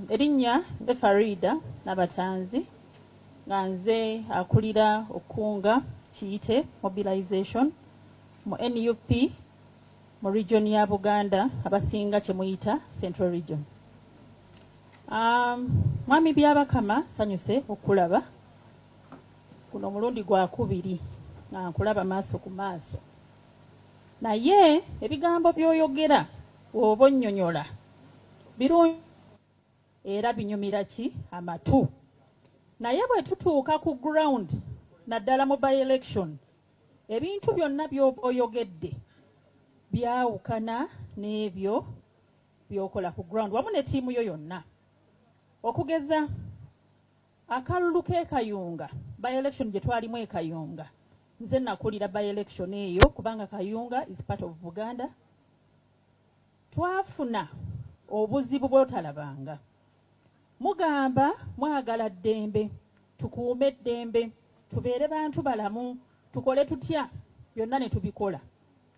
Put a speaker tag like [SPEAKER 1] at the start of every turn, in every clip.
[SPEAKER 1] Erinnya Farida Nabatanzi nga nze akulira okunga kiyite mobilization mu NUP mu region ya Buganda abasinga kyemuyita Central Region. Mwami Byabakama sanyuse okulaba kuno mulundi gwa kubiri nga nkulaba maaso ku maaso, naye ebigambo byoyogera oba onnyonnyola birungi era binyumira ki amatu, naye bwe tutuuka ku ground naddala mu by election ebintu byonna by'oyogedde byawukana n'ebyo byokola ku ground wamu ne ttiimu yo yonna. Okugeza akalulu k'Ekayunga by election gye twalimu Ekayunga, nze nakulira by election eyo kubanga Kayunga is part of Buganda. Twafuna obuzibu bw'otalabanga. Mugamba mwagala ddembe, tukuume ddembe, tubeere bantu balamu, tukole tutya, byonna ne tubikola.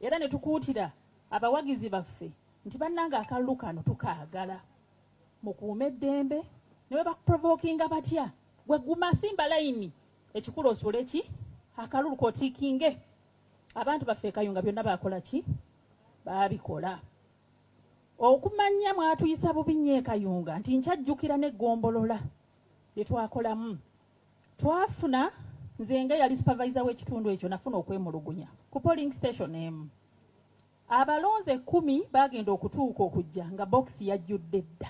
[SPEAKER 1] Era ne tukuutira abawagizi baffe nti bannanga akalulu kano tukaagala. Mukuume ddembe, ne bwe bakuprovokinga batya, gwe guma simba layini, ekikulu osule ki, akalulu kootikinge. Abantu baffe Kayunga byonna bakola ki? Baabikola. Okumanya mwatuyisa bubi nnyo Kayunga nti nkyajjukira n'eggombolola lye twakolamu. Twafuna nze nga yali supervisor w'ekitundu ekyo nafuna okwemulugunya ku polling station emu. Abalonze 10 bagenda okutuuka okujja nga boxi yajjudde dda.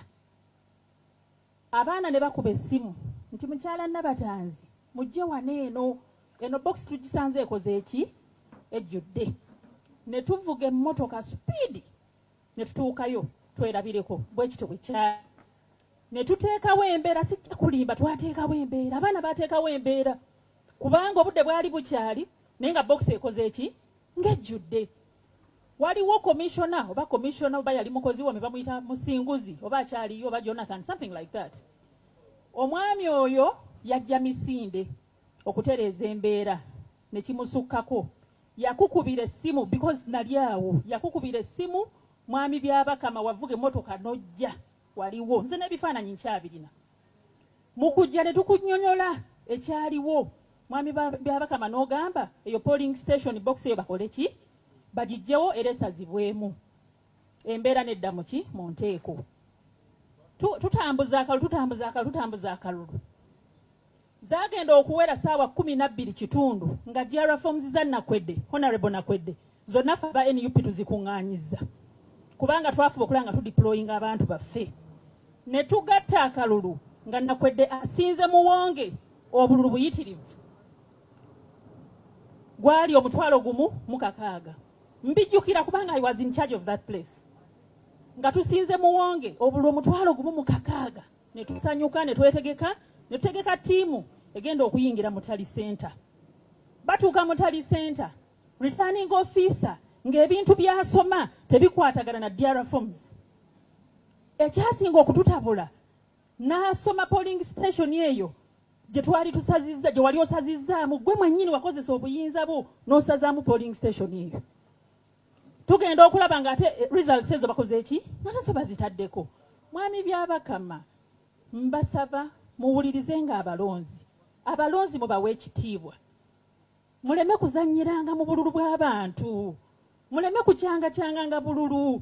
[SPEAKER 1] Abaana ne bakuba essimu nti mukyala Nabatanzi mujje wano eno box tugisanze ekoze eki ejjudde. Ne tuvuga emmotoka speed ne tutuukayo twerabireko bwe kityo bwe kyali. Ne tuteekawo embeera, sijja kulimba, twateekawo embeera, abaana baateekawo embeera kubanga obudde bwali bukyali naye nga box ekoze eki ng'ejjudde. Waliwo commissioner oba yali mukozi wame bamuyita Musinguzi oba akyaliyo oba Jonathan, something like that. Omwami oyo yajja Misinde okutereeza embeera ne kimusukkako. Yakukubira essimu because nali awo, yakukubira essimu Mwami Byabakama wavuga emmotoka n'ojja waliwo. Nze n'ebifaananyi nkyabirina. Mu kujja ne tukunnyonnyola ekyaliwo. Mwami Byabakama n'ogamba eyo polling station box eyo bakole ki? Bagijjewo era esazibwemu. Embeera nedda mu ki? Mu nteeko. Tutambuza akalulu. Zagenda okuwera ssaawa 12 kitundu nga GR forms za Nakwedde, Honorable Nakwedde, zonna ffe aba NUP tuzikuŋŋaanyizza. Kubanga twafuba okulanga tudeployinga abantu baffe. Ne tugatta akalulu nga Nakwedde asinze muwonge obululu buyitirivu. Gwali omutwalo gumu mu 6. Mbijjukira kubanga I was in charge of that place. Nga tusinze muwonge obululu omutwalo gumu mu 6. Ne tusanyuka ne tutegeka tiimu egenda okuyingira mu Tally Center. Batuuka mu Tally Center, returning officer ng'ebintu byasoma tebikwatagana na DR forms. Ekyasinga okututabula n'asoma polling station eyo gye twali tusazizza, gye wali osazizzaamu gwe mwennyini wakozesa obuyinza bwo n'osazaamu polling station eyo. Tugenda okulaba ng'ate results ezo bakoze eki? Nazo bazitaddeko. Mwami Byabakama, mbasaba muwulirizenga abalonzi mubawe ekitiibwa. Muleme kuzannyiranga mu bululu bw'abantu. Muleme kucyanga bululu.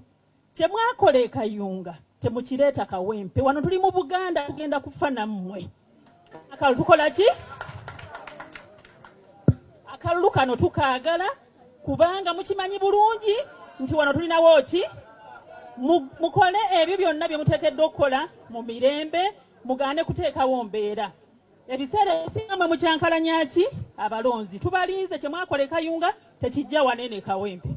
[SPEAKER 1] Kye mwakola e Kayunga temukireeta kawempe. Wano tuli mu Buganda tugenda kufa nammwe. Akalulu tukola ki? Akalulu kano tukaagala kubanga mukimanyi bulungi nti wano tulinawo ki? Mukole ebyo byonna bye muteekeddwa okukola mu mirembe, mugaane kuteekawo mbeera. Ebiseera ebisinga mwe mukyankalanya ki? Abalonzi. Tubalinze kye mwakola e Kayunga tekijja wanene kawempe.